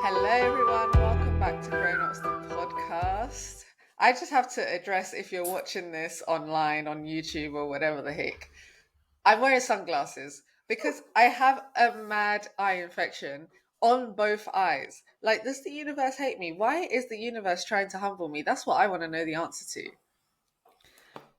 Hello, everyone. Welcome back to Grown Ups, the podcast. I just have to address if you're watching this online on YouTube or whatever the heck. I'm wearing sunglasses because I have a mad eye infection on both eyes. Like, does the universe hate me? Why is the universe trying to humble me? That's what I want to know the answer to.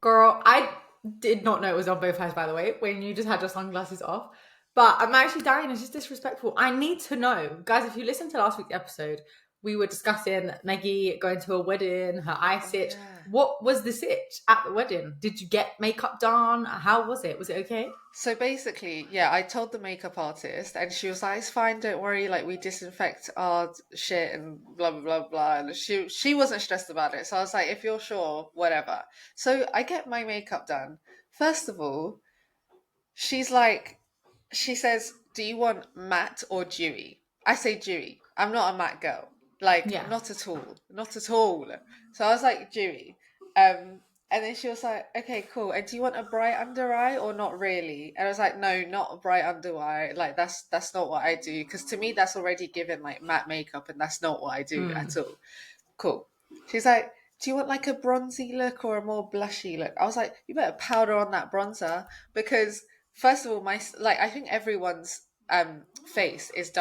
Girl, I did not know it was on both eyes, by the way, when you just had your sunglasses off. But I'm actually dying. It's just disrespectful. I need to know. Guys, if you listened to last week's episode, we were discussing Maggie going to a wedding, her eye sitch. Yeah. What was the sitch at the wedding? Did you get makeup done? How was it? Was it okay? So basically, yeah, I told the makeup artist, and she was like, "It's fine, don't worry. Like, we disinfect our shit and blah blah blah blah." And she wasn't stressed about it, so I was like, "If you're sure, whatever." So I get my makeup done. First of all, she's like, she says, "Do you want matte or dewy?" I say dewy. I'm not a matte girl. Like, Yeah. not at all. Not at all. So I was like, dewy. Um, and then she was like, "Okay, cool. And do you want a bright under eye or not really?" And I was like, "No, not a bright under eye. Like, that's not what I do. Because to me, that's already given like matte makeup, and that's not what I do at all." Cool. She's like, "Do you want like a bronzy look or a more blushy look?" I was like, "You better powder on that bronzer because first of all, I think everyone's face is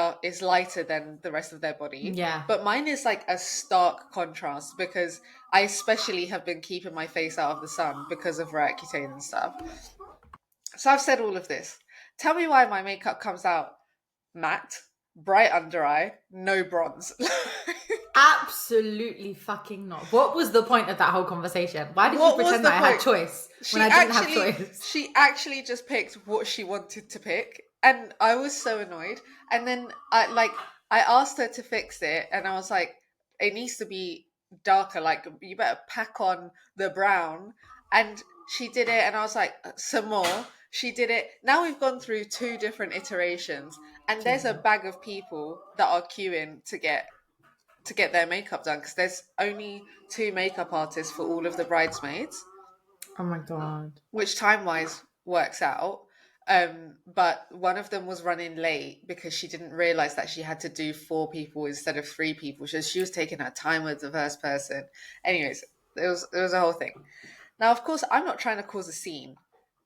lighter than the rest of their body, Yeah. but mine is like a stark contrast because I especially have been keeping my face out of the sun because of Roaccutane and stuff. So I've said all of this. Tell me why my makeup comes out matte, bright under eye, no bronze. Absolutely fucking not. What was the point of that whole conversation? Why did you What was pretend the that I had point? choice when She I didn't have actually choice? she actually just picked what she wanted to pick, and I was so annoyed. And then I asked her to fix it, and I was like, it needs to be darker. Like, you better pack on the brown. And she did it, and I was like, some more. She did it. Now we've gone through two different iterations, and there's a Jesus. bag of people that are queuing to get their makeup done because there's only two makeup artists for all of the bridesmaids, Oh my God. which time wise works out. But one of them was running late because she didn't realize that she had to do four people instead of three people. So she was taking her time with the first person. Anyways, it was a whole thing. Now, of course, I'm not trying to cause a scene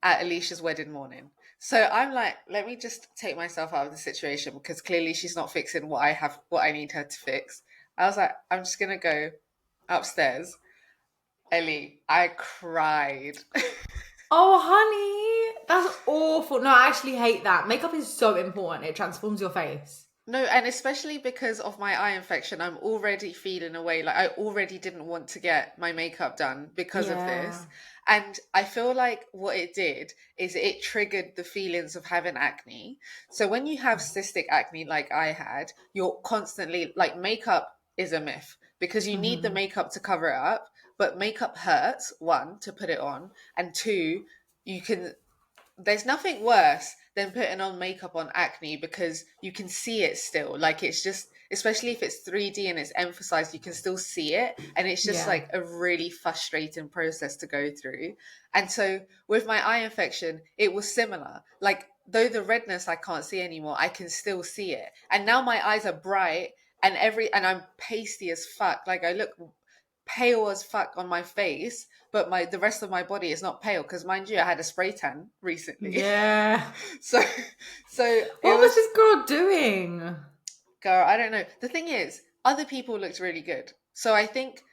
at Alicia's wedding morning. So I'm like, let me just take myself out of the situation because clearly she's not fixing what I need her to fix. I was like, I'm just gonna go upstairs. Ellie, I cried. Oh, honey, that's awful. No, I actually hate that. Makeup is so important. It transforms your face. No, and especially because of my eye infection, I'm already feeling away. Like, I already didn't want to get my makeup done because of this. Yeah. And I feel like what it did is it triggered the feelings of having acne. So when you have cystic acne like I had, you're constantly like, makeup is a myth because you need the Hmm. makeup to cover it up, but makeup hurts, one, to put it on, and two, you can there's nothing worse than putting on makeup on acne because you can see it still. Like, it's just, especially if it's 3D and it's emphasized, you can still see it. And it's just Yeah. like a really frustrating process to go through. And so with my eye infection, it was similar. Like, though the redness I can't see anymore, I can still see it. And now my eyes are bright and I'm pasty as fuck. Like, I look pale as fuck on my face, but the rest of my body is not pale because, mind you, I had a spray tan recently. Yeah. so so it What was was, this girl doing? girl, I don't know. The thing is, other people looked really good. So I think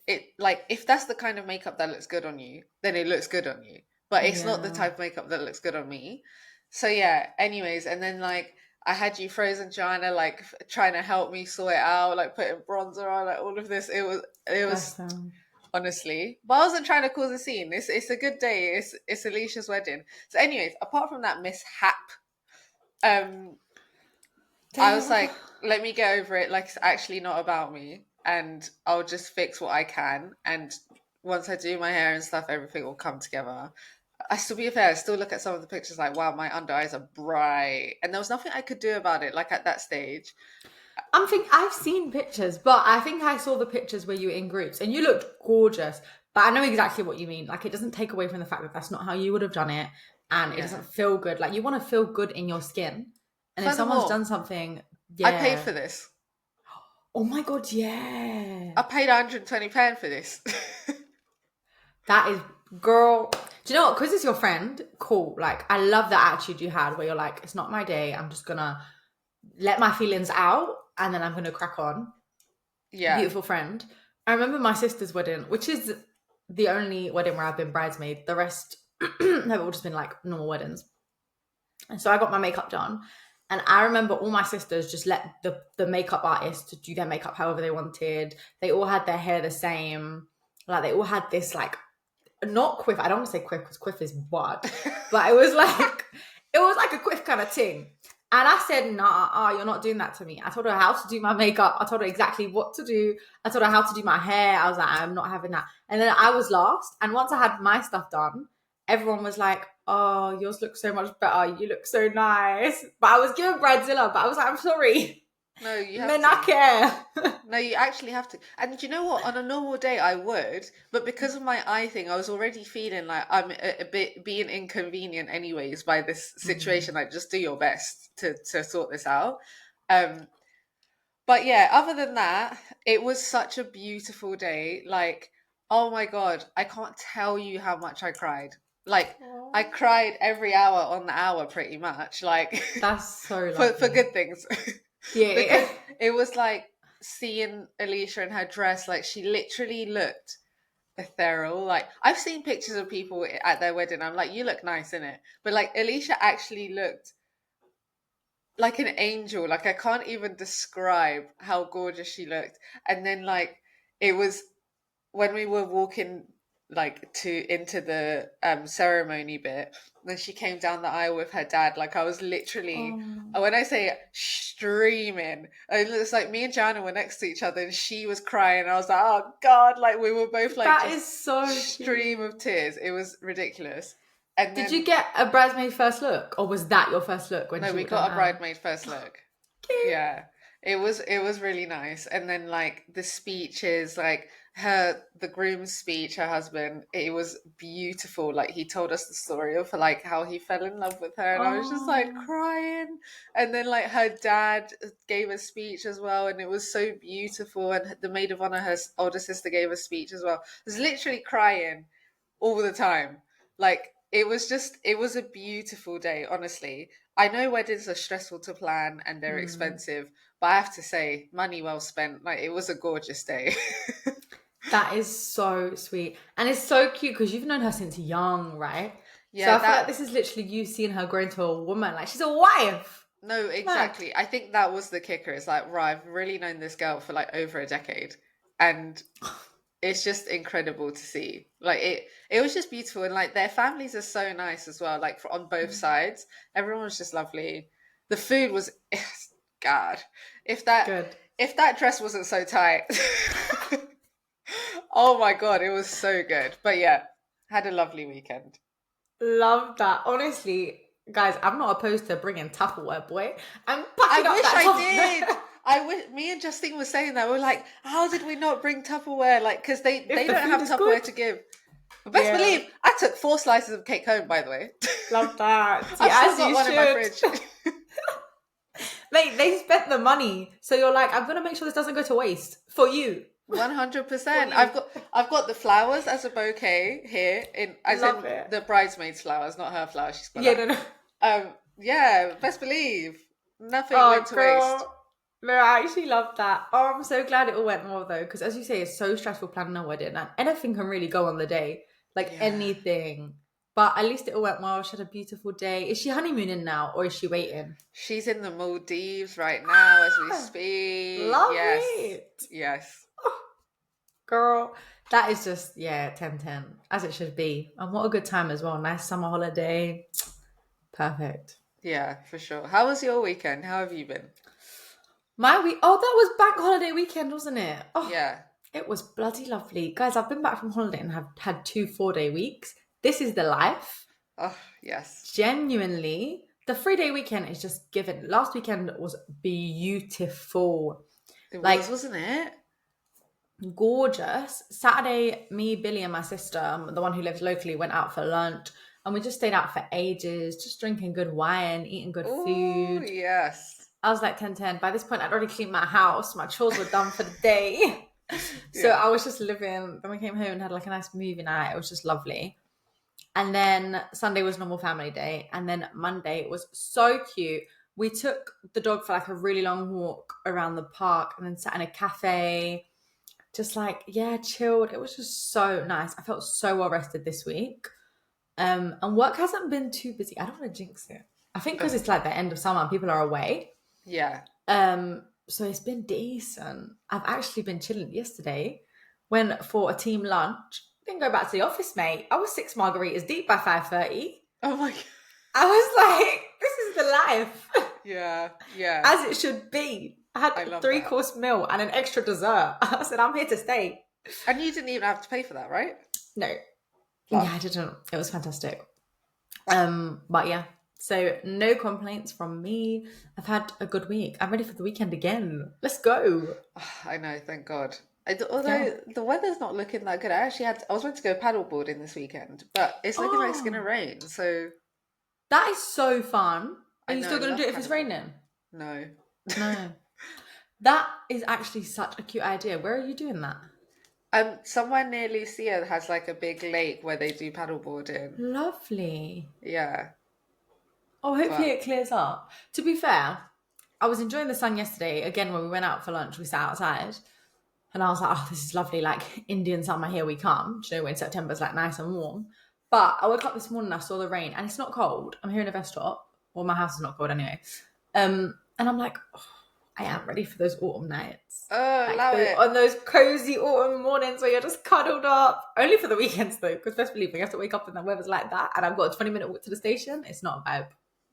if that's the kind of makeup that looks good on you, then it looks good on you. But it's not the Yeah. type of makeup that looks good on me. So yeah, anyways, and then like I had you frozen China like trying to help me sort it out, like putting bronzer on, like all of this. It was Bless them. honestly. But I wasn't trying to cause a scene. It's a good day. It's Alicia's wedding. So, anyways, apart from that mishap, um, I was Damn. like, let me get over it. Like, it's actually not about me, and I'll just fix what I can. And once I do my hair and stuff, everything will come together. I still be fair. I still look at some of the pictures like, wow, my under eyes are bright, and there was nothing I could do about it. Like at that stage, I've seen pictures, but I think I saw the pictures where you were in groups and you looked gorgeous. But I know exactly what you mean. Like, it doesn't take away from the fact that that's not how you would have done it, and it yeah. doesn't feel good. Like, you want to feel good in your skin, and if someone's Furthermore, done something, I paid yeah, for this. Oh my God, yeah. I paid £120 for this. That is, girl. Do you know what? Because it's your friend, cool. Like, I love the attitude you had where you're like, it's not my day. I'm just gonna let my feelings out and then I'm gonna crack on. Yeah. Beautiful friend. I remember my sister's wedding, which is the only wedding where I've been bridesmaid. The rest have all just been like normal weddings. And so I got my makeup done. And I remember all my sisters just let the makeup artist do their makeup however they wanted. They all had their hair the same. Like they all had this like not quiff. I don't want to say quiff because quiff is what, but it was like a quiff kind of thing. And I said, nah, you're not doing that to me. I told her how to do my makeup. I told her exactly what to do. I told her how to do my hair. I was like, I'm not having that. And then I was last. And once I had my stuff done, everyone was like, oh, yours looks so much better. You look so nice. But I was giving Bridezilla, but I was like, I'm sorry. No, you have Men not to. care. No, you actually have to. And do you know what? On a normal day, I would, but because of my eye thing, I was already feeling like I'm a bit being inconvenient, anyways, by this situation. Like, just do your best to sort this out. Um, but yeah, other than that, it was such a beautiful day. Like, oh my God, I can't tell you how much I cried. Like, I Aw. cried every hour on the hour, pretty much. Like, That's so for lovely. good things. Yeah. Because it was like seeing Alicia in her dress, like she literally looked ethereal. Like I've seen pictures of people at their wedding, I'm like, you look nice in it. But like Alicia actually looked like an angel. Like I can't even describe how gorgeous she looked. And then like it was when we were walking like to into the ceremony bit, then she came down the aisle with her dad. Like I was literally, Oh. when I say streaming, it looks like me and Jana were next to each other and she was crying. I was like, oh God, like we were both like That just is so stream cute. of tears. It was ridiculous. And Did you then get a bridesmaid first look, or was that your first look when no, she we walked down got the a aisle? bridesmaid first look. Cute. Yeah. It was really nice. And then like the speeches, like the groom's speech, her husband, it was beautiful. Like he told us the story of like how he fell in love with her and I was just like Oh, crying. And then like her dad gave a speech as well and it was so beautiful and the maid of honor, her older sister gave a speech as well. I was literally crying all the time. Like it was a beautiful day, honestly. I know weddings are stressful to plan and they're mm. expensive, but I have to say, money well spent. Like it was a gorgeous day. That is so sweet, and it's so cute because you've known her since young, right? So Yeah, I feel like that this is literally you seeing her grow into a woman. Like she's a wife. no, Mad. exactly. I think that was the kicker. It's like, right, I've really known this girl for like over a decade. And it's just incredible to see. Like it was just beautiful and like their families are so nice as well, like on both sides. Everyone was just lovely. The food was God. If that Good. if that dress wasn't so tight. Oh my God, it was so good. But yeah, had a lovely weekend. Love that. Honestly, guys, I'm not opposed to bringing Tupperware, boy. I'm I packing up wish that I did. Tupperware. I wish me and Justine were saying that. We're like, how did we not bring Tupperware? Like, because If they the don't food have is good, Tupperware to give. But best yeah, believe I took 4 slices of cake home, by the way. love that. See, I've still as got you one in my should. fridge. Mate, they spent the money, so you're like, I'm gonna make sure this doesn't go to waste for you, for 100%. you. I've got the flowers as a bouquet here in as Love in it. the bridesmaids flowers, not her flowers. She's got Yeah, that. no, no. Yeah, best believe nothing went Oh, to waste. girl. No, I actually love that. Oh, I'm so glad it all went well though, because as you say, it's so stressful planning a wedding, and anything can really go on the day, like Yeah. anything. But at least it all went well. She had a beautiful day. Is she honeymooning now, or is she waiting? She's in the Maldives right now as we Ah, speak. love Yes. it. Yes. Girl, that is just, yeah, 10/10, as it should be. And what a good time as well. Nice summer holiday. Perfect. Yeah, for sure. How was your weekend? How have you been? My week, oh, that was bank holiday weekend, wasn't it? Oh, Yeah. it was bloody lovely. Guys, I've been back from holiday and have had 2 4-day weeks. This is the life. Oh, yes. Genuinely, the 3-day weekend is just given. Last weekend was beautiful. It was, Like, wasn't it? gorgeous. Saturday, me, Billy, and my sister, the one who lives locally, went out for lunch. And we just stayed out for ages, just drinking good wine, eating good Oh, food. yes. I was like 10:10. By this point, I'd already cleaned my house. My chores were done for the day. So Yeah. I was just living. Then we came home and had like a nice movie night. It was just lovely. And then Sunday was normal family day. And then Monday was so cute. We took the dog for like a really long walk around the park and then sat in a cafe. Just like, yeah, chilled. It was just so nice. I felt so well rested this week. And work hasn't been too busy. I don't want to jinx it. I think because Ugh. it's like the end of summer and people are away. Yeah. So it's been decent. I've actually been chilling yesterday. Went for a team lunch. Didn't go back to the office, mate. I was 6 margaritas deep by 5:30. Oh my God. I was like, this is the life. Yeah. Yeah. As it should be. I had I a love that. 3-course meal and an extra dessert. I said, I'm here to stay. And you didn't even have to pay for that, right? No. Yeah, I Love. didn't. It was fantastic. But yeah. So no complaints from me. I've had a good week. I'm ready for the weekend again. Let's go. I know, thank God. Yeah. Although the weather's not looking that good, I was meant to go paddleboarding this weekend, but it's looking like it's gonna Oh, rain. So that is so fun. Are I you know, still going to love do it if it's paddleboarding. raining? No. No. That is actually such a cute idea. Where are you doing that? Somewhere near Lucia has like a big lake where they do paddleboarding. Lovely. Yeah, Oh, hopefully but it clears up. To be fair, I was enjoying the sun yesterday. Again, when we went out for lunch, we sat outside. And I was like, oh, this is lovely. Like Indian summer, here we come. Do you know, when September's like nice and warm. But I woke up this morning, I saw the rain, and it's not cold. I'm here in a vest top. Well, my house is not cold anyway. And I'm like, oh, I am ready for those autumn nights. Like allow it. on those cozy autumn mornings where you're just cuddled up. Only for the weekends though, because best believe me, you have to wake up when the weather's like that, and I've got a 20-minute walk to the station. It's not a vibe.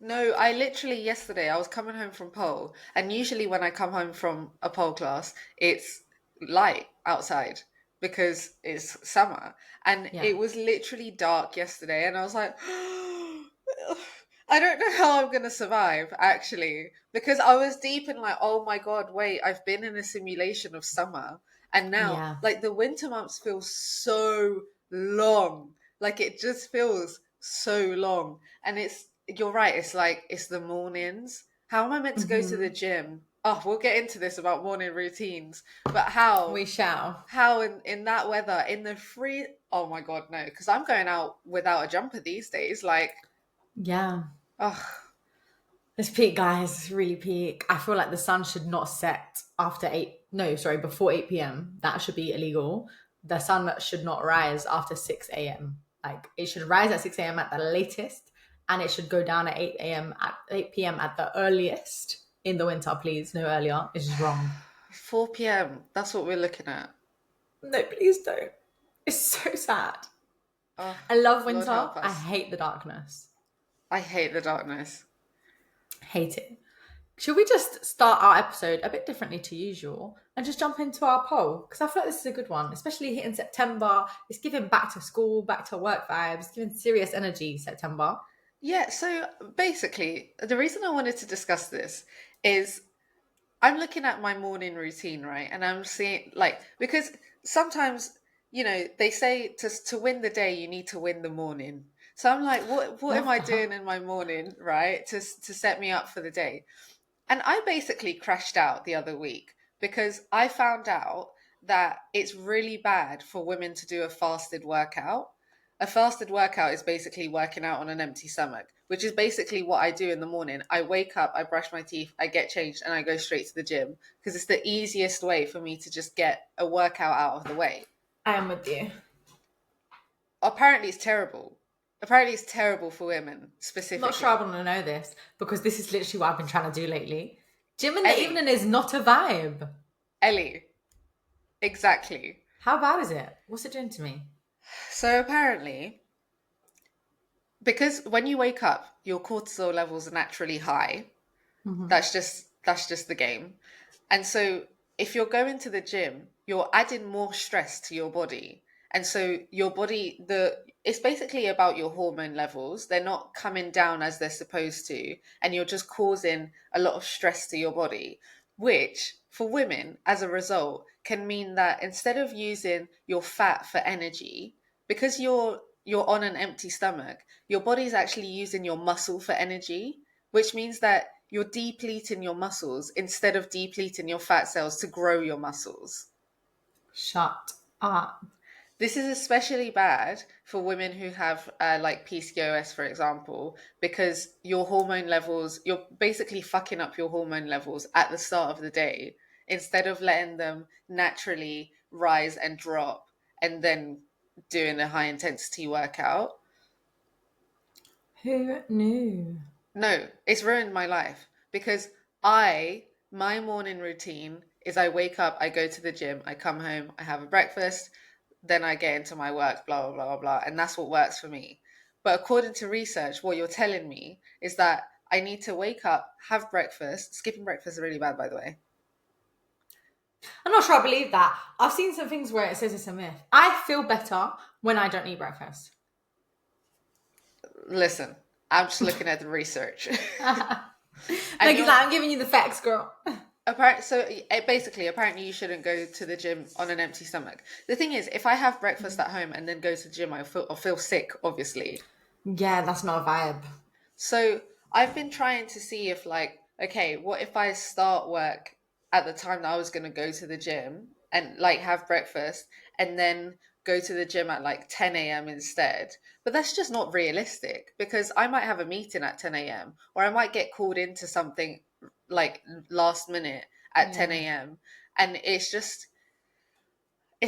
No, I literally yesterday I was coming home from pole, and usually when I come home from a pole class, it's light outside because it's summer, and Yeah. it was literally dark yesterday, and I was like, I don't know how I'm gonna survive actually, because I was deep in like, oh my God, wait, I've been in a simulation of summer, and now Yeah. like the winter months feel so long, like it just feels so long, and you're right. It's like it's the mornings. How am I meant to go to the Hmm. gym? Oh, we'll get into this about morning routines, but how? We shall. How in that weather, in the free? Oh my God, no! Because I'm going out without a jumper these days. Like, Yeah. oh It's peak, guys. It's really peak. I feel like the sun should not set after 8, no, sorry, before 8 p.m. That should be illegal. The sun should not rise after 6 a.m. Like, it should rise at 6 a.m. at the latest, and it should go down at 8 a.m. at 8 p.m. at the earliest in the winter, please. No earlier. It's just wrong. 4 p.m. That's what we're looking at. No, please don't. It's so sad. Oh, I love Lord winter. help I us. hate the darkness. I hate the darkness. Hate it. Should we just start our episode a bit differently to usual and just jump into our poll? Because I feel like this is a good one, especially hitting September. It's giving back to school, back to work vibes, giving serious energy September. Yeah. So basically, the reason I wanted to discuss this is I'm looking at my morning routine, right? And I'm seeing like because sometimes, they say to win the day you need to win the morning. So I'm like, what am Love I that. doing in my morning, right? To set me up for the day. And I basically crashed out the other week because I found out that it's really bad for women to do a fasted workout. A fasted workout is basically working out on an empty stomach, which is basically what I do in the morning. I wake up, I brush my teeth, I get changed, and I go straight to the gym because it's the easiest way for me to just get a workout out of the way. I am with you. Apparently, it's terrible. Apparently, it's terrible for women I'm not sure I specifically. want to know this because this is literally what I've been trying to do lately. Gym in the Ellie, evening is not a vibe. Ellie, exactly. How bad is it? What's it doing to me? So apparently, because when you wake up, your cortisol levels are naturally high. Hmm. That's just the game. And so if you're going to the gym, you're adding more stress to your body. And so your body the it's basically about your hormone levels. They're not coming down as they're supposed to, and you're just causing a lot of stress to your body, which for women as a result can mean that instead of using your fat for energy, because you're on an empty stomach, your body's actually using your muscle for energy, which means that you're depleting your muscles instead of depleting your fat cells to grow your muscles. Shut up. This is especially bad for women who have like PCOS, for example, because your hormone levels, you're basically fucking up your hormone levels at the start of the day instead of letting them naturally rise and drop and then doing a high intensity workout. Who knew? No, it's ruined my life because my morning routine is I wake up, I go to the gym, I come home, I have a breakfast, then I get into my work, blah, blah, blah, blah, blah. And that's what works for me. But according to research, what you're telling me is that I need to wake up, have breakfast. Skipping breakfast is really bad, by the way. I'm not sure I believe that. I've seen some things where it says it's a myth. I feel better when I don't eat breakfast. Listen, I'm just looking at the research. Like, I'm giving you the facts, girl. Apparently you shouldn't go to the gym on an empty stomach. The thing is, if I have breakfast at home and then go to the gym, I'll feel sick, obviously. Yeah, that's not a vibe. So I've been trying to see if, like, okay, what if I start work at the time that I was going to go to the gym and like have breakfast and then go to the gym at like 10 a.m. instead? But that's just not realistic because I might have a meeting at 10 a.m. or I might get called into something like last minute at 10 a.m. And it's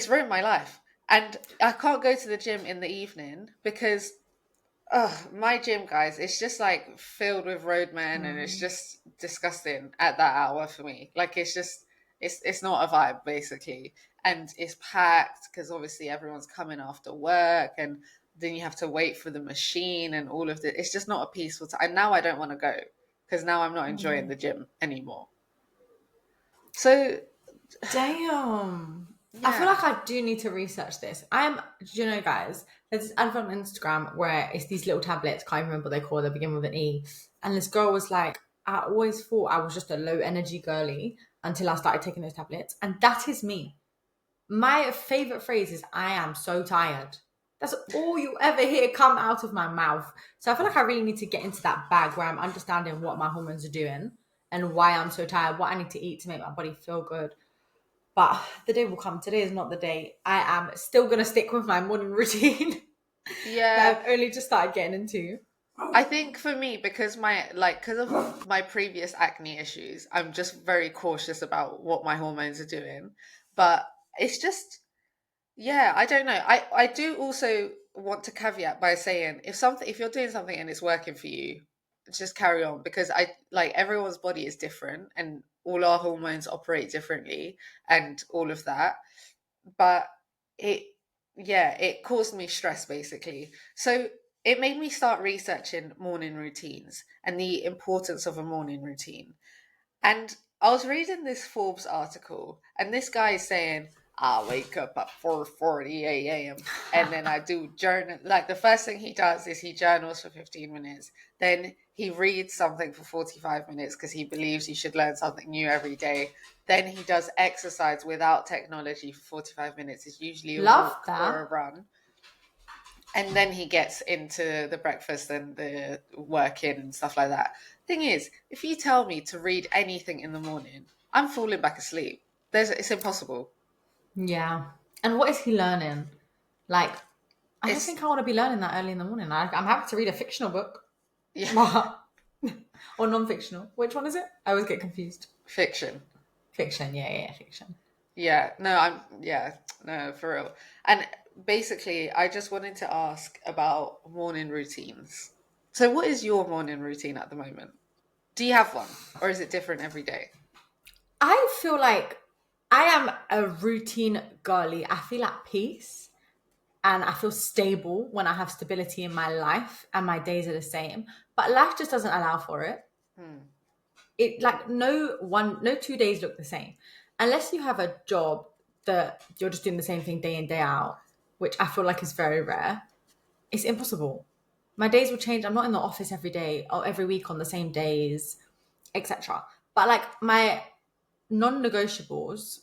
ruined my life. And I can't go to the gym in the evening because my gym, guys, it's just like filled with roadmen and it's just disgusting at that hour for me. Like it's not a vibe basically. And it's packed because obviously everyone's coming after work and then you have to wait for the machine and all of this. It's just not a peaceful time. And now I don't want to go because now I'm not enjoying the gym anymore. So Damn. I feel yeah. like I do need to research this. Guys, there's this advert on Instagram where it's these little tablets, can't even remember what they call, they begin with an E. And this girl was like, I always thought I was just a low energy girly until I started taking those tablets. And that is me. My favorite phrase is, I am so tired. That's all you ever hear come out of my mouth. So I feel like I really need to get into that bag where I'm understanding what my hormones are doing and why I'm so tired, what I need to eat to make my body feel good. But the day will come. Today is not the day. I am still going to stick with my morning routine Yeah. that I've only just started getting into. I think for me, because of my previous acne issues, I'm just very cautious about what my hormones are doing. But it's just, yeah, I don't know. I do also want to caveat by saying if you're doing something and it's working for you, just carry on because everyone's body is different and all our hormones operate differently and all of that. But it it caused me stress basically. So it made me start researching morning routines and the importance of a morning routine. And I was reading this Forbes article, and this guy is saying, I wake up at 4:40 a.m. and then I do journal. Like the first thing he does is he journals for 15 minutes. Then he reads something for 45 minutes because he believes you should learn something new every day. Then he does exercise without technology for 45 minutes. It's usually a Love walk or a that. run. And then he gets into the breakfast and the working and stuff like that. Thing is, if you tell me to read anything in the morning, I'm falling back asleep. It's impossible. Yeah. And what is he learning? Like, I don't It's think I want to be learning that early in the morning. I'm happy to read a fictional book. yeah, Or non-fictional. Which one is it? I always get confused. fiction. Fiction. Yeah, fiction. No, for real. And basically, I just wanted to ask about morning routines. So, what is your morning routine at the moment? Do you have one, or is it different every day? I feel like I am a routine girly. I feel at peace and I feel stable when I have stability in my life and my days are the same. But life just doesn't allow for it. Hmm. It like no 2 days look the same. Unless you have a job that you're just doing the same thing day in, day out, which I feel like is very rare. It's impossible. My days will change. I'm not in the office every day or every week on the same days, etc. But like my non-negotiables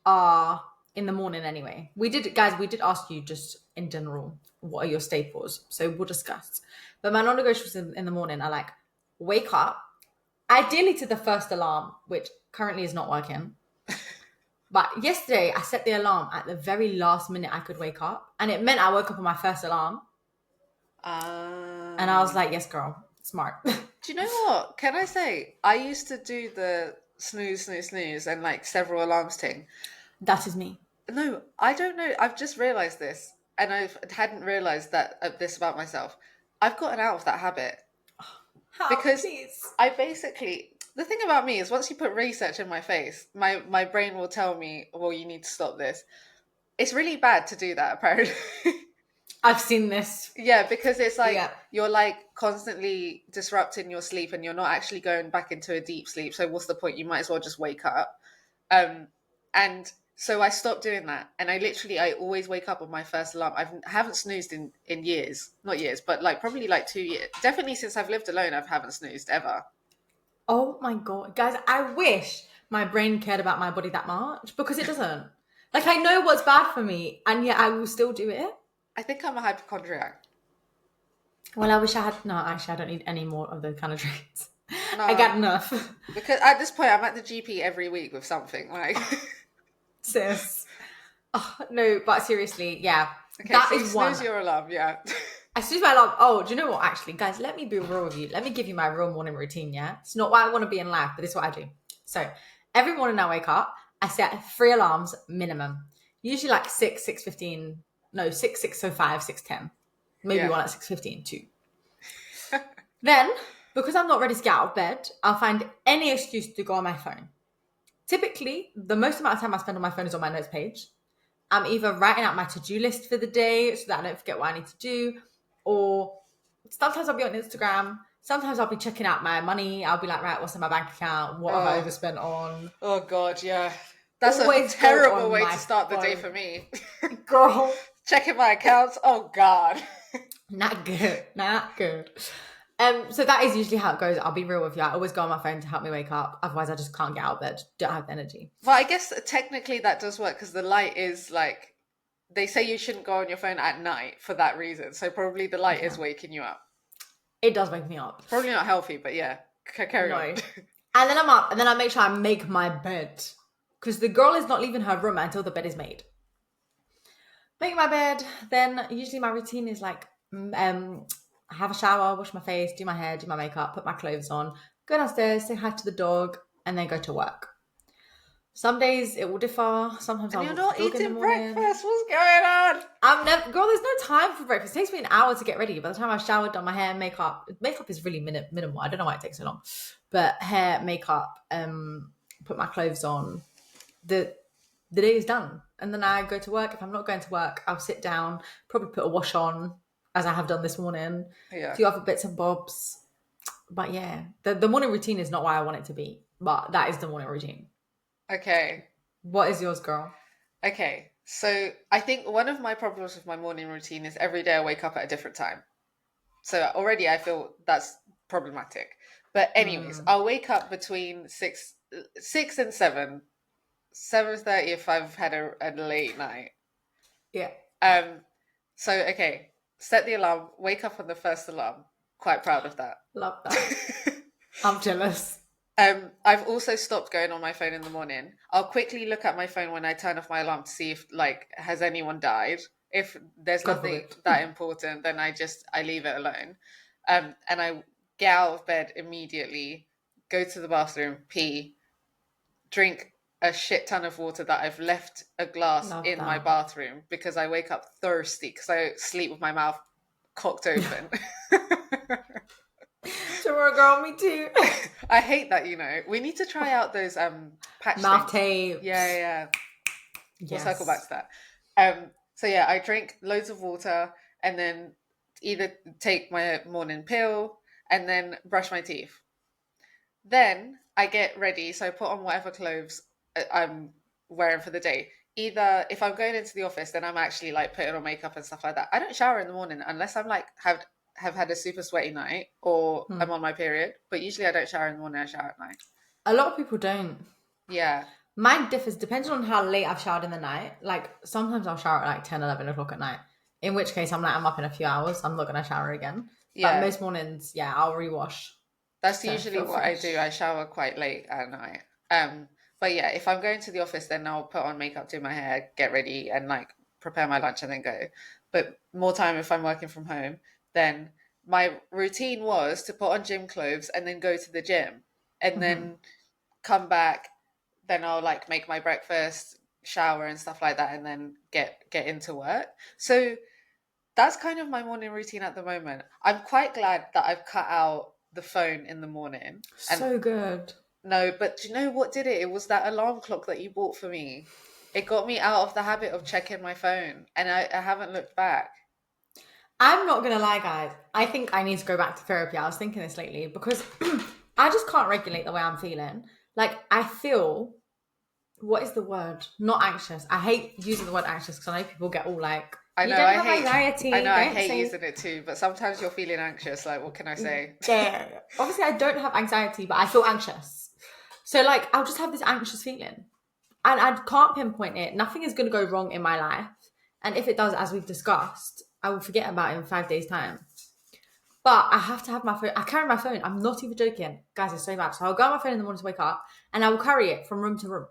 are in the morning anyway. We did ask you just in general, what are your staples? So we'll discuss. But my non-negotiables in the morning are like wake up, Ideally to the first alarm, which currently is not working. But yesterday I set the alarm at the very last minute I could wake up. And it meant I woke up on my first alarm. And I was Ah. like, yes, girl, smart. Do you know what? Can I say I used to do the snooze, snooze, snooze, and like several alarms thing. That is me. No, I don't know. I've just realized this, and I hadn't realized that this about myself. I've gotten out of that habit How, because please? I basically the thing about me is once you put research in my face, my brain will tell me, well, you need to stop this. It's really bad to do that, apparently. I've seen this. Yeah, because it's like Yeah. you're like constantly disrupting your sleep and you're not actually going back into a deep sleep. So what's the point? You might as well just wake up. And so I stopped doing that. And I always wake up on my first alarm. I haven't snoozed in years, not years, but like probably like 2 years. Definitely since I've lived alone, I haven't snoozed ever. Oh my God. Guys, I wish my brain cared about my body that much because it doesn't. Like, I know what's bad for me, and yet I will still do it. I think I'm a hypochondriac. Well, I wish I had. No, actually, I don't need any more of those kind of traits. I No, got enough. because at this point I'm at the GP every week with something like. Sis. Oh, no, but seriously, yeah. Okay, That so you is one. snooze your alarm, yeah. As soon as my alarm. Oh, do you know what? Actually, guys, let me be real with you. Let me give you my real morning routine, yeah? It's not what I want to be in life, but it's what I do. So, every morning I wake up, I set 3 alarms minimum. Usually like 6, 6:15. No, 6, 6:05, 6:10. Maybe Yeah. one at 6:15 too. Then, because I'm not ready to get out of bed, I'll find any excuse to go on my phone. Typically, the most amount of time I spend on my phone is on my notes page. I'm either writing out my to-do list for the day so that I don't forget what I need to do, or sometimes I'll be on Instagram. Sometimes I'll be checking out my money. I'll be like, right, what's in my bank account? What have I Oh, overspent on? oh God, yeah. That's a Always go terrible on way my to start the day phone. for me. Girl, Checking my accounts. Oh God. not good, not good. So that is usually how it goes. I'll be real with you. I always go on my phone to help me wake up. Otherwise, I just can't get out of bed. Don't have the energy. Well, I guess technically that does work because the light is like they say you shouldn't go on your phone at night for that reason. So probably the light is Yeah, waking you up. it does wake me up. Probably not healthy, but yeah. Carry No. on. And then I'm up, and then I make sure I make my bed. Because the girl is not leaving her room until the bed is made. Make my bed, then usually my routine is like have a shower, wash my face, do my hair, do my makeup, put my clothes on, go downstairs, say hi to the dog, and then go to work. Some days it will differ. Sometimes And I'll you're walk the not dog in the eating morning. breakfast. What's going on? I'm never, girl. There's no time for breakfast. It takes me an hour to get ready. By the time I've showered, done my hair, makeup is really minimal. I don't know why it takes so long, but hair, makeup, put my clothes on. The day is done, and then I go to work. If I'm not going to work, I'll sit down, probably put a wash on, as I have done this morning. A Yeah. few other bits and bobs, but yeah, the morning routine is not what I want it to be, but that is the morning routine. Okay. What is yours, girl? Okay. So I think one of my problems with my morning routine is every day I wake up at a different time. So already I feel that's problematic. But anyways, Mm, I'll wake up between six and 7:30 if I've had a late night. yeah, Um, so okay, set the alarm, wake up on the first alarm. Quite proud of that. love that. I'm jealous. I've also stopped going on my phone in the morning. I'll quickly look at my phone when I turn off my alarm to see if like has anyone died. If there's God nothing forbid. that important, then I leave it alone. And I get out of bed immediately, go to the bathroom, pee, drink a shit ton of water that I've left a glass Love in my that. bathroom because I wake up thirsty because I sleep with my mouth cocked open. Tomorrow, girl, me too. I hate that, you know. We need to try out those patch Mouth things. tapes. Yeah, yeah, yeah. We'll circle back Yes. to that. So yeah, I drink loads of water and then either take my morning pill and then brush my teeth. Then I get ready, so I put on whatever clothes I'm wearing for the day. Either if I'm going into the office, then I'm actually like putting on makeup and stuff like that. I don't shower in the morning unless I'm like have had a super sweaty night or Hmm. I'm on my period. But usually I don't shower in the morning, I shower at night. A lot of people don't. Yeah. Mine differs depending on how late I've showered in the night. Like sometimes I'll shower at like 10, 11 o'clock at night. In which case I'm like, I'm up in a few hours. I'm not going to shower again. But Yeah. most mornings, yeah, I'll rewash. That's just to usually feel what I do. I fresh. shower quite late at night. But yeah, if I'm going to the office, then I'll put on makeup, do my hair, get ready, and like prepare my lunch and then go. But more time if I'm working from home, then my routine was to put on gym clothes and then go to the gym and Hmm. then come back. Then I'll like make my breakfast, shower and stuff like that, and then get into work. So that's kind of my morning routine at the moment. I'm quite glad that I've cut out the phone in the morning. And So good. no, but do you know what did it? It was that alarm clock that you bought for me. It got me out of the habit of checking my phone, and I haven't looked back. I'm not gonna lie, guys. I think I need to go back to therapy. I was thinking this lately because I just can't regulate the way I'm feeling. Like I feel, what is the word? Not anxious. I hate using the word anxious because I know people get all like, I you know don't I have hate I know anxiety. I Don't hate say using it too, but sometimes you're feeling anxious. Like, what can I say? yeah. Obviously, I don't have anxiety, but I feel anxious. So like, I'll just have this anxious feeling, and I can't pinpoint it. Nothing is gonna go wrong in my life, and if it does, as we've discussed, I will forget about it in 5 days' time. But I have to have my phone. I carry my phone. I'm not even joking. Guys, it's so bad. So I'll go on my phone in the morning to wake up and I will carry it from room to room.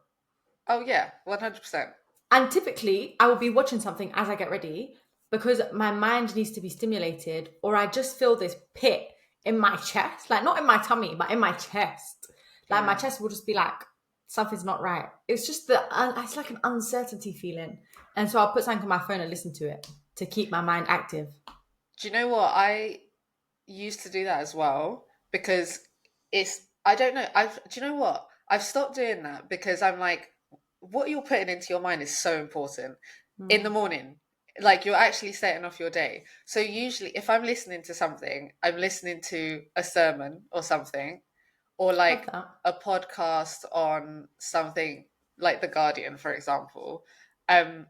Oh yeah, 100%. And typically, I will be watching something as I get ready because my mind needs to be stimulated, or I just feel this pit in my chest, like not in my tummy, but in my chest. Like my Yeah. chest will just be like, something's not right. It's just it's like an uncertainty feeling. And so I'll put something on my phone and listen to it to keep my mind active. Do you know what? I used to do that as well because I don't know. Do you know what? I've stopped doing that because I'm like, what you're putting into your mind is so important in the Mm, morning. Like you're actually setting off your day. So usually if I'm listening to something, I'm listening to a sermon or something, or love like that. a podcast on something like The Guardian, for example. Um,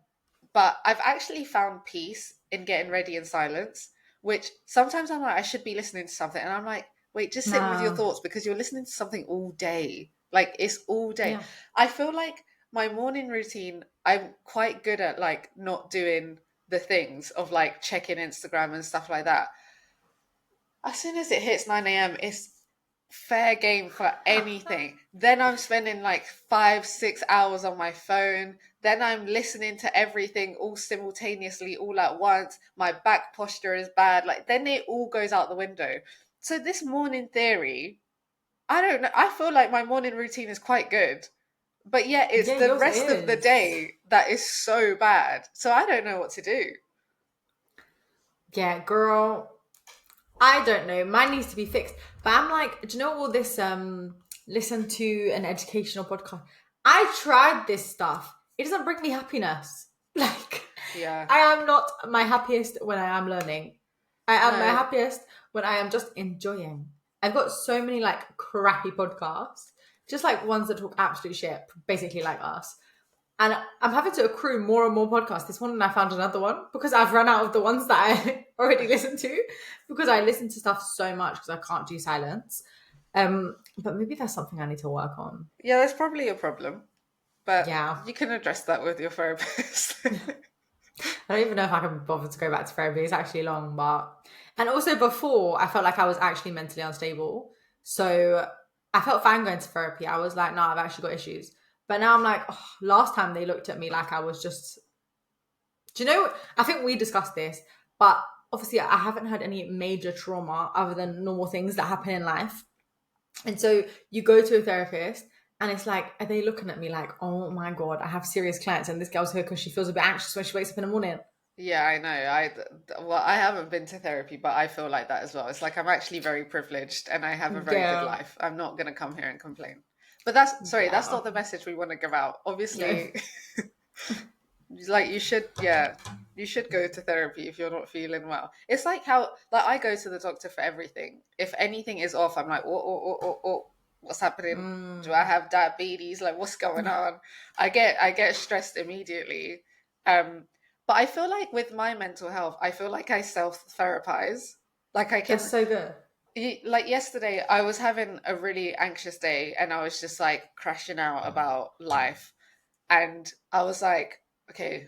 but I've actually found peace in getting ready in silence, which sometimes I'm like, I should be listening to something. And I'm like, wait, just sit with your No. thoughts because you're listening to something all day. Like it's all day. Yeah. I feel like my morning routine, I'm quite good at like not doing the things of like checking Instagram and stuff like that. As soon as it hits 9 a.m., it's fair game for anything. Then I'm spending like 5, 6 hours on my phone. Then I'm listening to everything all simultaneously, all at once. My back posture is bad. Like, then it all goes out the window. So, this morning theory, I don't know. I feel like my morning routine is quite good. But yet, it's Yeah, the yours rest of the is. day that is so bad. So, I don't know what to do. Yeah, girl. I don't know. Mine needs to be fixed. But I'm like, do you know all this listen to an educational podcast? I tried this stuff. It doesn't bring me happiness. Like Yeah. I am not my happiest when I am learning. I am my No. happiest when I am just enjoying. I've got so many like crappy podcasts, just like ones that talk absolute shit, basically like us. And I'm having to accrue more and more podcasts. This morning I found another one because I've run out of the ones that I already listened to because I listen to stuff so much because I can't do silence. But maybe that's something I need to work on. Yeah, that's probably a problem. But Yeah. you can address that with your therapist. I don't even know if I can bother to go back to therapy. It's actually long, but and also before I felt like I was actually mentally unstable. So I felt fine going to therapy. I was like, no, I've actually got issues. But now I'm like, oh, last time they looked at me like I was just, do you know, I think we discussed this, but obviously I haven't had any major trauma other than normal things that happen in life. And so you go to a therapist and it's like, are they looking at me like, oh my God, I have serious clients and this girl's here because she feels a bit anxious when she wakes up in the morning? Yeah, I know. Well, I haven't been to therapy, but I feel like that as well. It's like I'm actually very privileged and I have a very good Yeah. life. I'm not going to come here and complain. But that's, sorry, that's Yeah. not the message we want to give out. No. Obviously, like you should, yeah, you should go to therapy if you're not feeling well. It's like how, like, I go to the doctor for everything. If anything is off, I'm like, what's happening? Do I Mm. have diabetes? Like, what's going on? I get stressed immediately. Um, but I feel like with my mental health, I feel like I self therapize. Like I That's can, so good. like yesterday, I was having a really anxious day, and I was just like crashing out about life, and I was like, okay,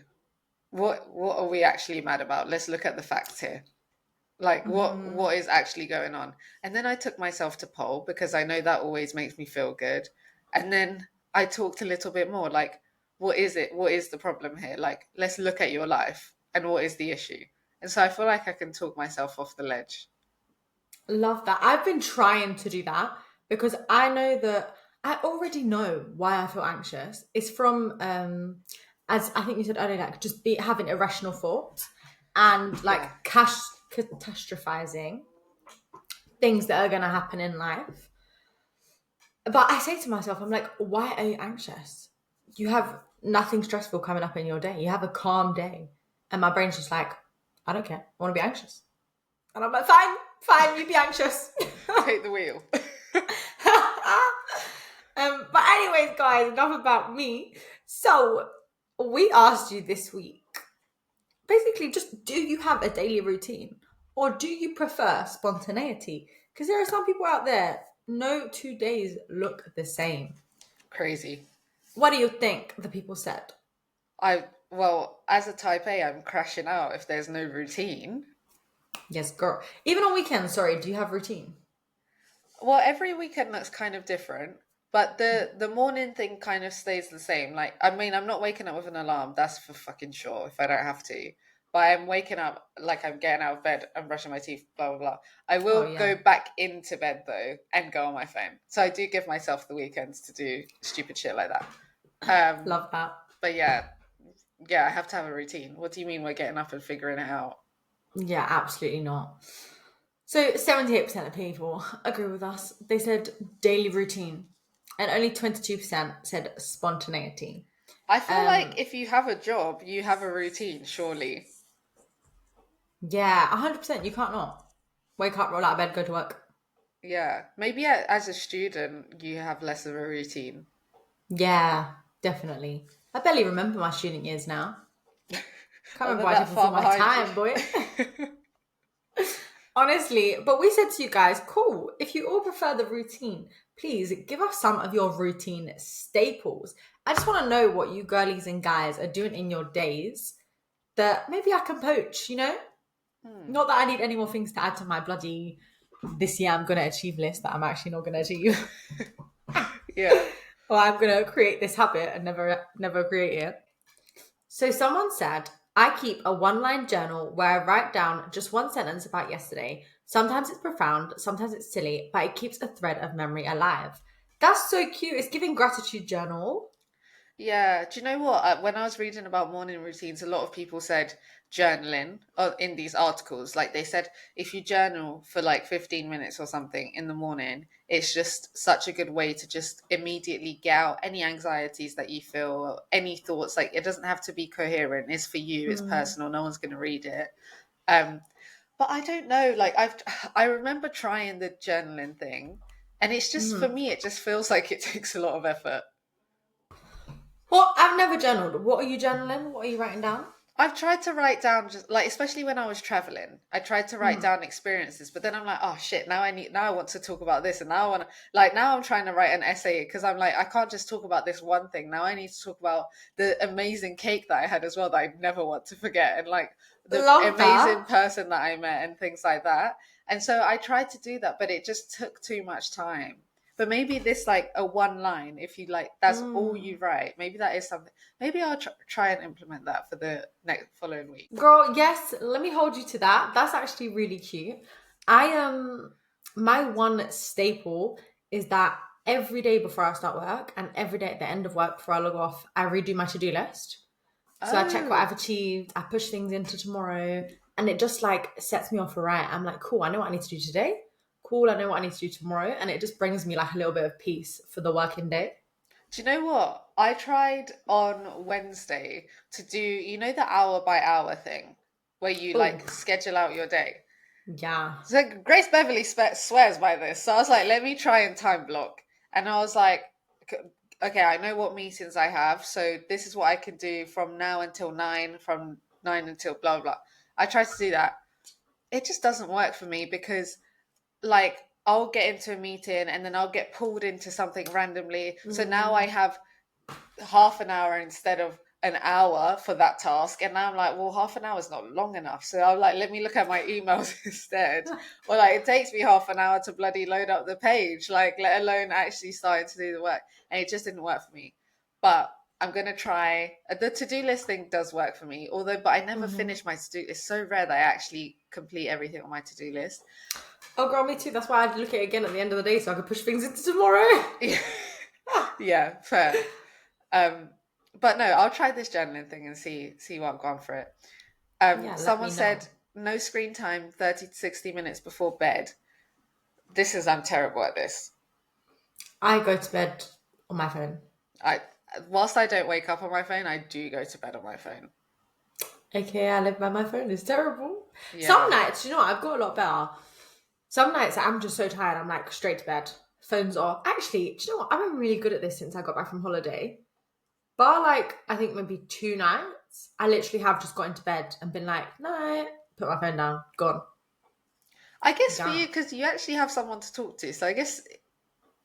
what are we actually mad about? Let's look at the facts here. Like Mm-hmm. what is actually going on? And then I took myself to poll because I know that always makes me feel good. And then I talked a little bit more like, what is it? What is the problem here? Like, let's look at your life and what is the issue? And so I feel like I can talk myself off the ledge. Love that. I've been trying to do that because I know that I already know why I feel anxious. It's from as I think you said earlier, like just be having irrational thoughts and like Yeah, catastrophizing things that are gonna happen in life. But I say to myself, I'm like, why are you anxious? You have nothing stressful coming up in your day. You have a calm day. And my brain's just like, I don't care. I want to be anxious. And I'm like, fine, fine, you be anxious. take the wheel. But anyways, guys, enough about me. So we asked you this week, basically, just do you have a daily routine, or do you prefer spontaneity? Because there are some people out there, no 2 days look the same. Crazy. What do you think the people said? Well, as a type A, I'm crashing out if there's no routine. Yes, girl. Even on weekends, sorry, do you have routine? Well, every weekend looks kind of different, but the morning thing kind of stays the same. Like, I mean, I'm not waking up with an alarm, that's for fucking sure, if I don't have to. But I'm waking up like I'm getting out of bed and brushing my teeth, blah blah blah. I Oh will yeah, go back into bed though and go on my phone. So I do give myself the weekends to do stupid shit like that. Um, love that. but yeah, I have to have a routine. What do you mean we're getting up and figuring it out? Yeah, absolutely not. So 78% of people agree with us. They said daily routine, and only 22% said spontaneity. I feel like Um, if you have a job, you have a routine, surely. yeah, 100%. You can't not wake up, roll out of bed, go to work. Yeah, maybe as a student, you have less of a routine. Yeah, definitely. I barely remember my student years now. Can't Oh, remember they're what I did that before far my behind you. time, boy. Honestly, but we said to you guys, cool. If you all prefer the routine, please give us some of your routine staples. I just want to know what you girlies and guys are doing in your days that maybe I can poach, you know? Hmm. Not that I need any more things to add to my bloody this year I'm gonna achieve list that I'm actually not gonna achieve. Yeah. Or I'm gonna create this habit and never create it. So someone said, I keep a one-line journal where I write down just one sentence about yesterday. Sometimes it's profound, sometimes it's silly, but it keeps a thread of memory alive. That's so cute. It's giving gratitude journal. Yeah, do you know what? When I was reading about morning routines, a lot of people said journaling in these articles. Like they said, if you journal for like 15 minutes or something in the morning, it's just such a good way to just immediately get out any anxieties that you feel, any thoughts. Like it doesn't have to be coherent. It's for you, it's Mm. personal, no one's going to read it. Um, but I don't know, like I remember trying the journaling thing, and it's just for Mm. me, it just feels like it takes a lot of effort. Well, I've never journaled. What are you journaling? What are you writing down? I've tried to write down just like especially when I was traveling, I tried to write Mm. down experiences, but then I'm like, oh shit, now I want to talk about this and now I want to like now I'm trying to write an essay because I'm like I can't just talk about this one thing. Now I need to talk about the amazing cake that I had as well that I never want to forget and like the Love amazing that. person that I met and things like that. And so I tried to do that, but it just took too much time. But maybe this like a one line, if you like, that's all Mm. you write. Maybe that is something. Maybe I'll try and implement that for the next following week. Girl, yes, let me hold you to that. That's actually really cute. I my one staple is that every day before I start work and every day at the end of work before I log off, I redo my to-do list. So I check what Oh, I've achieved, I push things into tomorrow, and it just like sets me off right. I'm like, cool, I know what I need to do today. Cool, I know what I need to do tomorrow. And it just brings me like a little bit of peace for the working day. do you know what? I tried on Wednesday to do, you know, the hour by hour thing where you Oh, like schedule out your day. yeah. So Grace Beverly swears by this. So I was like, let me try and time block. And I was like, okay, I know what meetings I have. So this is what I can do from now until nine, from nine until blah, blah. I tried to do that. It just doesn't work for me because like I'll get into a meeting and then I'll get pulled into something randomly. So now I Mm, have half an hour instead of an hour for that task, and now I'm like, well, half an hour is not long enough. So I'm like, let me look at my emails instead. Or like, it takes me half an hour to bloody load up the page, like, let alone actually starting to do the work. And it just didn't work for me. But I'm gonna try. The to-do list thing does work for me, although, but I never Mm-hmm. finish my to-do. It's so rare that I actually complete everything on my to-do list. Oh, girl, me too. That's why I had to look at it again at the end of the day so I could push things into tomorrow. Yeah, yeah, fair. Um, but no, I'll try this journaling thing and see what I've gone for it. Yeah, let Someone me know. said no screen time, 30 to 60 minutes before bed. I'm terrible at this. I go to bed on my phone. I whilst I don't wake up on my phone, I do go to bed on my phone. Okay, I live by my phone. It's terrible. Some Yeah. nights, you know what, I've got a lot better. Some nights I'm just so tired, I'm like straight to bed, phones off. Actually, do you know what? I've been really good at this since I got back from holiday. But like, I think maybe 2 nights, I literally have just got into bed and been like, night, put my phone down, gone. I guess for Down. you, because you actually have someone to talk to, so I guess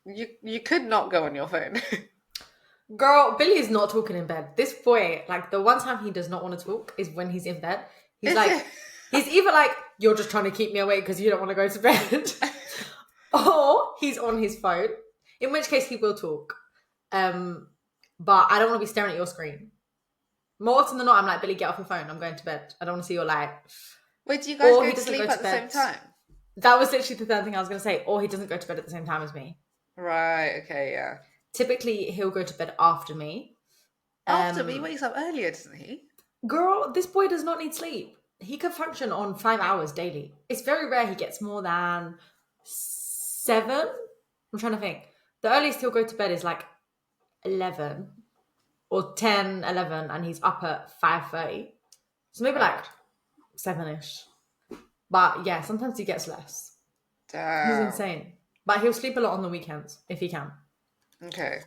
you could not go on your phone. Girl, Billy is not talking in bed. This boy, like the one time he does not want to talk is when he's in bed. He's Is like, it? he's either like, you're just trying to keep me awake because you don't want to go to bed. Or he's on his phone, in which case he will talk. Um, but I don't want to be staring at your screen. More often than not, I'm like, Billy, get off your phone. I'm going to bed. I don't want to see your light. Wait, do you guys Or go he to doesn't go sleep to at the same bed. time? That was literally the third thing I was going to say. Or he doesn't go to bed at the same time as me. Right, okay, yeah. Typically, he'll go to bed after me. After me, he Um, wakes up earlier, doesn't he? Girl, this boy does not need sleep. He can function on 5 hours daily. It's very rare he gets more than 7. I'm trying to think. The earliest he'll go to bed is like 11 or 10, 11, and he's up at 5:30. So maybe like God. 7ish. But yeah, sometimes he gets less. He's Damn. insane. But he'll sleep a lot on the weekends if he can. Okay.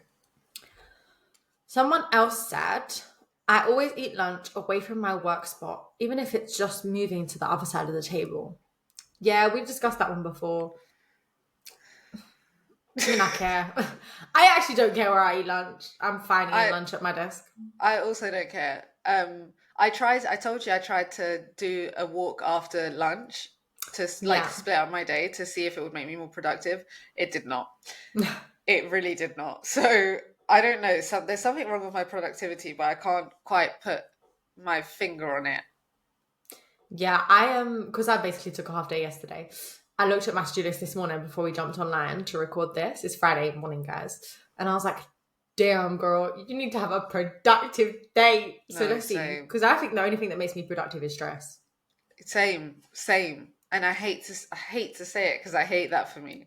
Someone else said, I always eat lunch away from my work spot, even if it's just moving to the other side of the table. Yeah, we've discussed that one before. Do not care. I actually don't care where I eat lunch. I'm fine eating I lunch at my desk. I also don't care. I told you I tried to do a walk after lunch to like Yeah. split up my day to see if it would make me more productive. It did not. It really did not. So I don't know. There's something wrong with my productivity, but I can't quite put my finger on it. Yeah, I am, because I basically took a half day yesterday. I looked at my to-do list this morning before we jumped online to record this. It's Friday morning, guys. And I was like, damn, girl, you need to have a productive day. So No, let's see. same, Because I think the only thing that makes me productive is stress. same. And I hate to say it because I hate that for me.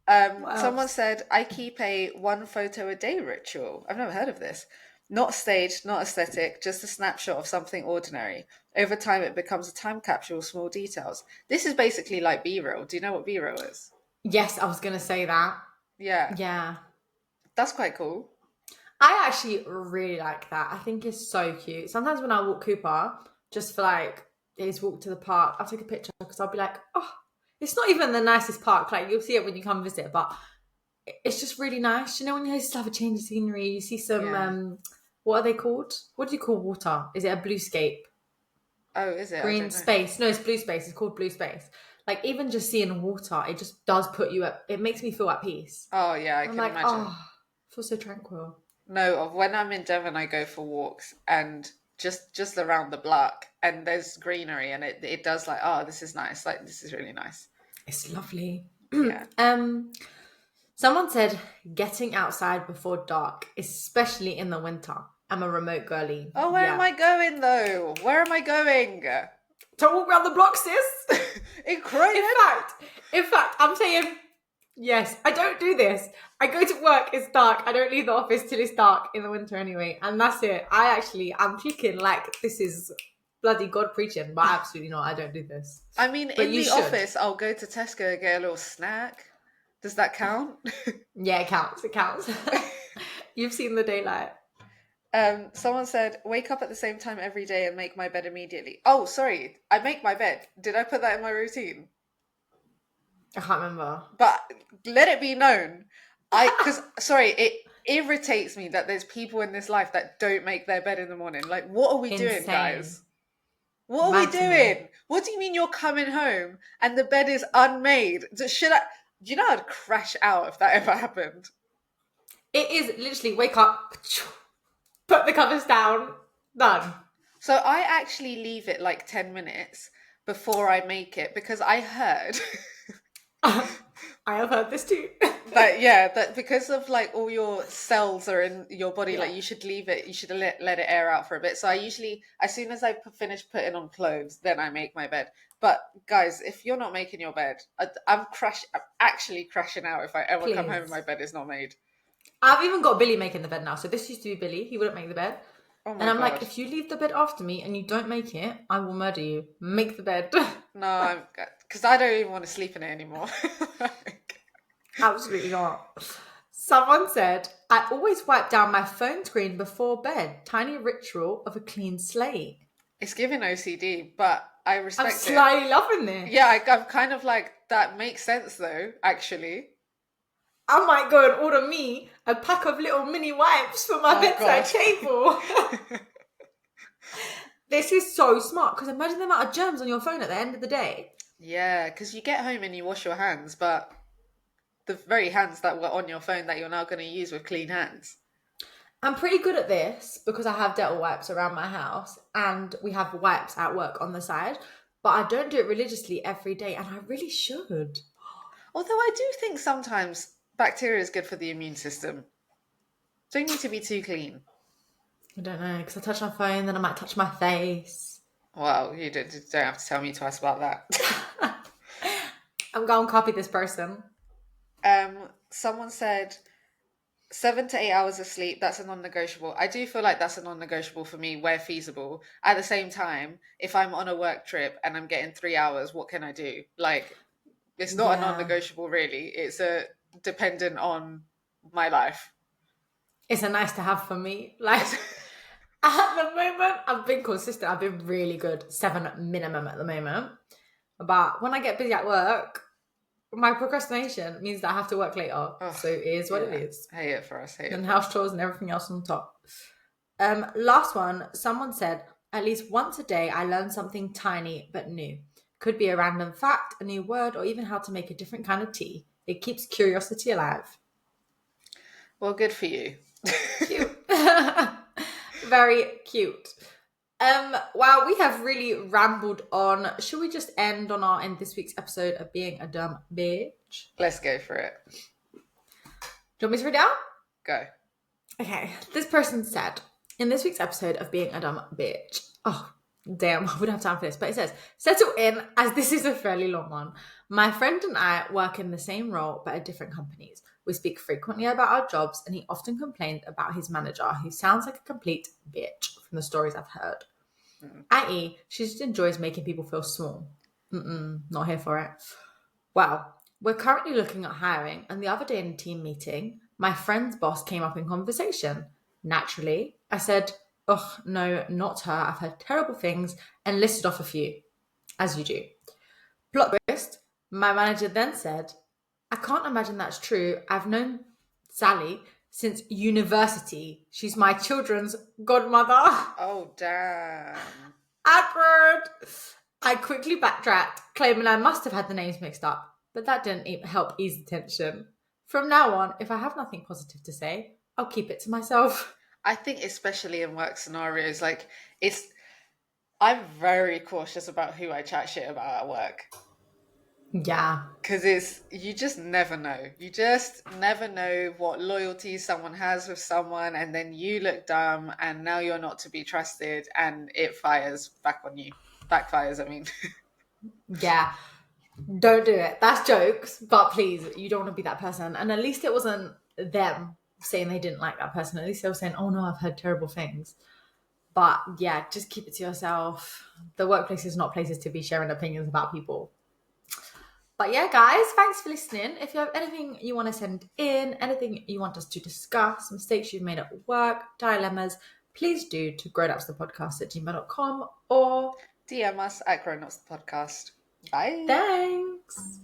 What Someone else? said I keep a one photo a day ritual. I've never heard of this. Not staged, not aesthetic, just a snapshot of something ordinary. Over time, it becomes a time capsule of small details. This is basically like B-roll. Do you know what B-roll is? Yes, I was going to say that. Yeah, Yeah. that's quite cool. I actually really like that. I think it's so cute. Sometimes when I walk Cooper, just for like his walk to the park, I'll take a picture because I'll be like, oh, it's not even the nicest park. Like you'll see it when you come visit, but it's just really nice. You know, when you just have a change of scenery, you see some Yeah. what are they called? What do you call water? Is it a blue scape? Oh, is it? I Green don't know. space. No, it's blue space. It's called blue space. Like even just seeing water, it just does put you at it makes me feel at peace. Oh, yeah, I I'm can like, imagine. oh, I feel so tranquil. No, of when I'm in Devon, I go for walks and just around the block, and there's greenery, and it does like, oh, this is nice. Like this is really nice. It's lovely. Yeah. um Someone said getting outside before dark, especially in the winter. I'm a remote girly. Oh, where am Yeah. I going though? Where am I going? To walk around the block, sis. In In Croydon? fact, I'm saying yes. I don't do this. I go to work. It's dark. I don't leave the office till it's dark in the winter anyway, and that's it. I'm thinking like this is bloody God preaching, but absolutely not. I don't do this. I mean, But in you the should. office, I'll go to Tesco and get a little snack. Does that count? Yeah, it counts. It counts. You've seen the daylight. Someone said, wake up at the same time every day and make my bed immediately. Oh, sorry, I make my bed. Did I put that in my routine? I can't remember. But let it be known, because sorry, irritates me that there's people in this life that don't make their bed in the morning. Like, what are we doing, Insane. guys? What are we Mad to me. doing? What do you mean you're coming home and the bed is unmade? Should I? Do you know I'd crash out if that ever happened? It is literally wake up, put the covers down, done. So I actually leave it like 10 minutes before I make it because I heard I have heard this too. that, yeah, that because of like all your cells are in your body, Yeah. like you should leave it, you should let it air out for a bit. So I usually, as soon as I finish putting on clothes, then I make my bed. But guys, if you're not making your bed, I'm actually crashing out if I ever come home and Please. my bed is not made. I've even got Billy making the bed now. So this used to be Billy. He wouldn't make the bed. Oh And my I'm like, God. if you leave the bed after me and you don't make it, I will murder you. Make the bed. No, because I don't even want to sleep in it anymore. Absolutely not. Someone said, I always wipe down my phone screen before bed. Tiny ritual of a clean slate. It's giving OCD, but I I'm respect it. slightly loving this. Yeah, I'm kind of like, that makes sense though, actually. I might go and order me a pack of little mini wipes for my Oh, bedside God. table. This is so smart because imagine the amount of germs on your phone at the end of the day. Yeah, because you get home and you wash your hands, but the very hands that were on your phone that you're now going to use with clean hands. I'm pretty good at this because I have Dettol wipes around my house and we have wipes at work on the side, but I don't do it religiously every day and I really should. Although I do think sometimes bacteria is good for the immune system. Don't need to be too clean. I don't know because I touch my phone, then I might touch my face. Well, you don't have to tell me twice about that. I'm going to copy this person. Someone said 7 to 8 hours of sleep, that's a non-negotiable. I do feel like that's a non-negotiable for me where feasible. At the same time, if I'm on a work trip and I'm getting 3 hours, what can I do? Like, it's not a Yeah. non-negotiable really. It's a dependent on my life. It's a nice to have for me. Like, at the moment, I've been consistent. I've been really good. 7 minimum at the moment. But when I get busy at work, my procrastination means that I have to work later. Ugh, So it is what yeah. it is. Hate it for us. Hate it. And house chores and everything else on top. Last one, someone said, at least once a day, I learn something tiny but new. Could be a random fact, a new word, or even how to make a different kind of tea. It keeps curiosity alive. Well, good for you. Cute. Very cute. Wow, we have really rambled on. Should we just end this week's episode of being a dumb bitch? Let's go for it. Do you want me to read it out? Go. Okay, this person said, in this week's episode of Being a Dumb Bitch, oh, damn, I wouldn't have time for this, but it says, settle in, as this is a fairly long one. My friend and I work in the same role, but at different companies. We speak frequently about our jobs, and he often complained about his manager, who sounds like a complete bitch from the stories I've heard. I.e., she just enjoys making people feel small. Not here for it. Well, we're currently looking at hiring, and the other day in a team meeting, my friend's boss came up in conversation. Naturally, I said, "Ugh, no, not her. I've heard terrible things," and listed off a few, as you do. Plot twist, my manager then said, "I can't imagine that's true. I've known Sally since university. She's my children's godmother." Oh, damn. Awkward. I quickly backtracked, claiming I must have had the names mixed up, but that didn't help ease the tension. From now on, if I have nothing positive to say, I'll keep it to myself. I think especially in work scenarios, like, I'm very cautious about who I chat shit about at work. Yeah. Because you just never know. You just never know what loyalty someone has with someone, and then you look dumb, and now you're not to be trusted, and it fires back on you. Backfires, I mean. Yeah. Don't do it. That's jokes, but please, you don't want to be that person. And at least it wasn't them saying they didn't like that person. At least they were saying, "Oh no, I've heard terrible things." But yeah, just keep it to yourself. The workplace is not places to be sharing opinions about people. But yeah, guys, thanks for listening. If you have anything you want to send in, anything you want us to discuss, mistakes you've made at work, dilemmas, please do to grownupsthepodcast@gmail.com or DM us at Grown Ups the Podcast. Bye. thanks.